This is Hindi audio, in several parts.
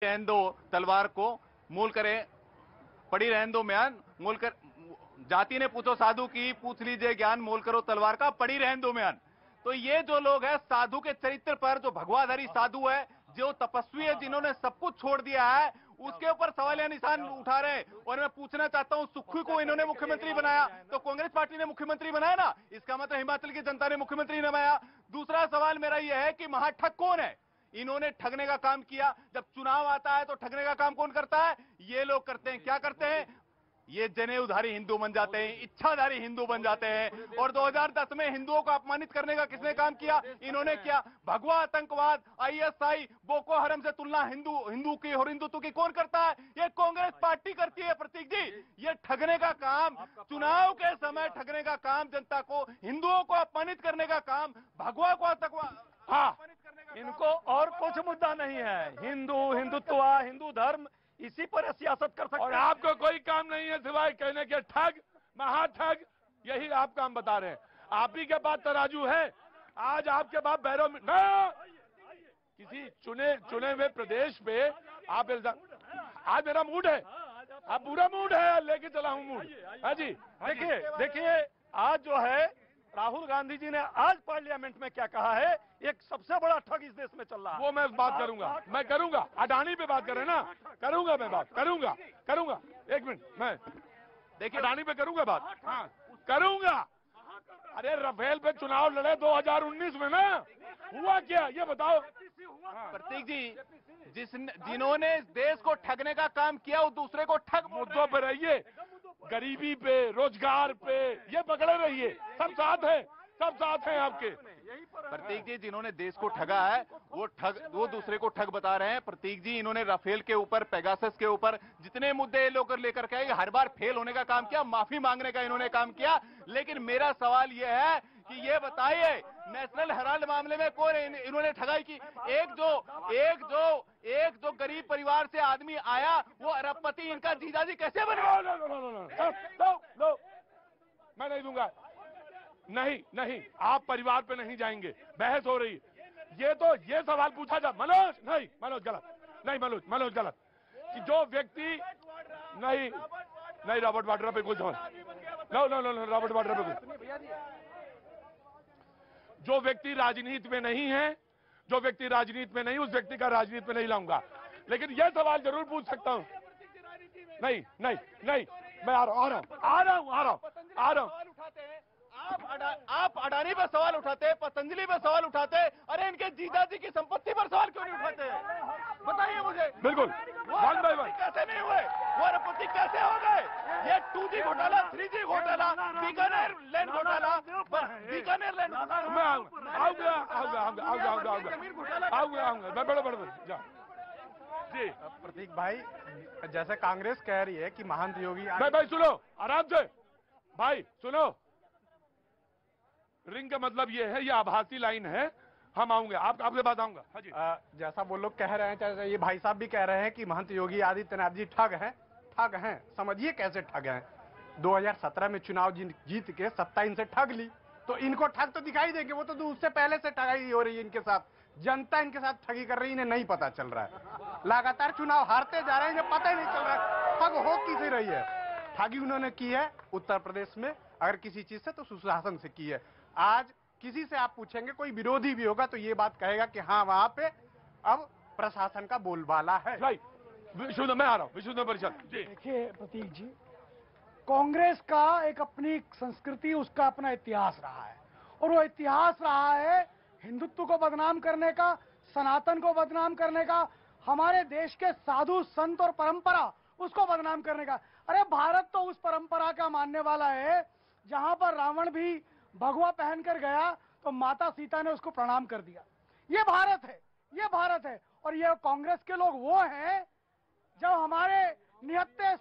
रहने दो तलवार को, मूल करे पड़ी रहने दो म्यान, मूल कर जाति ने पूछो साधु की, पूछ लीजिए ज्ञान, मोल करो तलवार का, पड़ी रहने दो म्यान। तो ये जो लोग हैं साधु के चरित्र पर, जो भगवाधारी साधु है, जो तपस्वी है, जिन्होंने सब कुछ छोड़ दिया है, उसके ऊपर सवाल या निशान उठा रहे हैं। और मैं पूछना चाहता हूं, सुक्खू को इन्होंने मुख्यमंत्री बनाया तो कांग्रेस पार्टी ने मुख्यमंत्री बनाया ना, इसका मतलब हिमाचल की जनता ने मुख्यमंत्री ने बनाया। दूसरा सवाल मेरा यह है कि महाठग कौन है? इन्होंने ठगने का काम किया। जब चुनाव आता है तो ठगने का काम कौन करता है? ये लोग करते हैं। क्या करते हैं? ये जनेऊधारी हिंदू बन जाते हैं, इच्छाधारी हिंदू बन जाते हैं। और 2010 में हिंदुओं को अपमानित करने का किसने काम किया? इन्होंने किया। भगवा आतंकवाद, आईएसआई, बोको हरम से तुलना हिंदू की और हिंदुत्व की कौन करता है? ये कांग्रेस पार्टी करती है प्रतीक जी। ये ठगने का काम, चुनाव के समय ठगने का काम, जनता को, हिंदुओं को अपमानित करने का काम, भगवा को आतंकवाद, हाँ, इनको और कुछ मुद्दा नहीं है। हिंदुत्व, हिंदू धर्म, इसी पर सियासत कर सकते हैं। और आपको कोई काम नहीं है सिवाय कहने के ठग, महाठग, यही आप काम बता रहे हैं। आप ही के पास तराजू है, आज आपके पास बैरो में किसी चुने हुए प्रदेश पे आप आज मेरा मूड है, आप पूरा मूड है, लेके चला हूं मूड। हाँ जी, देखिए आज जो है राहुल गांधी जी ने आज पार्लियामेंट में क्या कहा है, एक सबसे बड़ा ठग इस देश में चल रहा है। वो मैं बात करूंगा, मैं करूंगा। अडानी पे बात कर रहे हैं ना, करूंगा मैं बात, करूंगा। एक मिनट, मैं देखिए अडानी पे करूंगा बात, हाँ करूंगा। अरे राफेल पे चुनाव लड़े 2019 में ना, हुआ क्या ये बताओ। प्रतीक जी, जिन्होंने इस देश को ठगने का काम किया, वो दूसरे को ठग। मुद्दों पे रहिए, गरीबी पे, रोजगार पे, ये पकड़े रहिए। सब साथ हैं आपके। प्रतीक जी, जिन्होंने देश को ठगा है वो दूसरे को ठग बता रहे हैं। प्रतीक जी, इन्होंने राफेल के ऊपर, पेगासस के ऊपर जितने मुद्दे ये लोग लेकर के आए, हर बार फेल होने का काम किया, माफी मांगने का इन्होंने काम किया। लेकिन मेरा सवाल ये है कि ये बताइए, नेशनल हेराल्ड मामले में कौन इन्होंने ठगाई की? एक जो गरीब परिवार से आदमी आया, वो अरबपति इनका जीजाजी कैसे बना? नो, मैं नहीं दूंगा। नहीं, आप परिवार पे नहीं जाएंगे, बहस हो रही है। ये सवाल पूछा जा, मनोज गलत, कि जो व्यक्ति नहीं रॉबर्ट वाड्रा पे कुछ नो रॉबर्ट वाड्रा पे कुछ, जो व्यक्ति राजनीति में नहीं है, उस व्यक्ति का राजनीति में नहीं लाऊंगा। लेकिन यह सवाल जरूर पूछ सकता हूं। नहीं, मैं आ रहा हूं। आप अडानी पर सवाल उठाते हैं, पतंजलि पर सवाल उठाते हैं, अरे इनके जीजाजी की संपत्ति पर सवाल क्यों नहीं उठाते हैं? बताइए मुझे। बिल्कुल, वन बाय वन। कैसे नहीं हुए? वो अरबपति कैसे हो गए? ये 2G घोटाला, 3G घोटाला, बीकानेर लैंड घोटाला, बीकानेर लैंड घोटाला। मैं आऊंगा, मैं बड़े जी। प्रतीक भाई, जैसे कांग्रेस कह रही है कि महंत योगी, भाई सुनो, आराम से भाई सुनो। रिंग का मतलब ये है, ये आभासी लाइन है, हम आऊंगे, आपके पास आऊंगा। हाँ जी। जैसा वो लोग कह रहे हैं, चाहे ये भाई साहब भी कह रहे हैं कि महंत योगी आदित्यनाथ जी ठग हैं। समझिए कैसे ठग हैं। 2017 में चुनाव जीत के सत्ता इनसे ठग ली, तो इनको ठग तो दिखाई देंगे। वो तो उससे पहले से ठगाई हो रही है इनके साथ, जनता इनके साथ ठगी कर रही है, इन्हें नहीं पता चल रहा है। लगातार चुनाव हारते जा रहे हैं, इन्हें पता ही नहीं चल रहा है ठग हो किसे रही है। ठगी उन्होंने की है उत्तर प्रदेश में, अगर किसी चीज से तो सुशासन से की है। आज किसी से आप पूछेंगे, कोई विरोधी भी होगा तो ये बात कहेगा कि हाँ, वहां पे अब प्रशासन का बोलबाला है। मैं आ रहा हूं, विष्णु परिषद। देखिए प्रतीक जी, कांग्रेस का एक अपनी संस्कृति, उसका अपना इतिहास रहा है, और वो इतिहास रहा है हिंदुत्व को बदनाम करने का, सनातन को बदनाम करने का, हमारे देश के साधु संत और परंपरा उसको बदनाम करने का। अरे भारत तो उस परंपरा का मानने वाला है जहां पर रावण भी भगवा पहनकर गया तो माता सीता ने उसको प्रणाम कर दिया। ये भारत है। और ये कांग्रेस के लोग वो हैं जब हमारे निहत्थे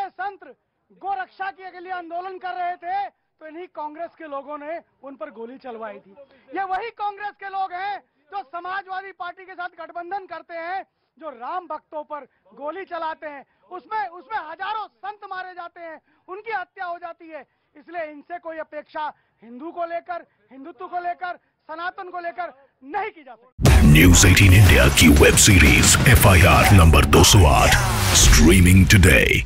संत गो रक्षा के लिए आंदोलन कर रहे थे तो इन्हीं कांग्रेस के लोगों ने उन पर गोली चलवाई थी। ये वही कांग्रेस के लोग हैं जो समाजवादी पार्टी के साथ गठबंधन करते हैं, जो राम भक्तों पर गोली चलाते हैं, उसमें हजारों संत मारे जाते हैं, उनकी हत्या हो जाती है। इसलिए इनसे कोई अपेक्षा हिंदू को लेकर, हिंदुत्व को लेकर, सनातन को लेकर नहीं की जा सकती। न्यूज़ 18 इंडिया की web series FIR number 208 streaming today.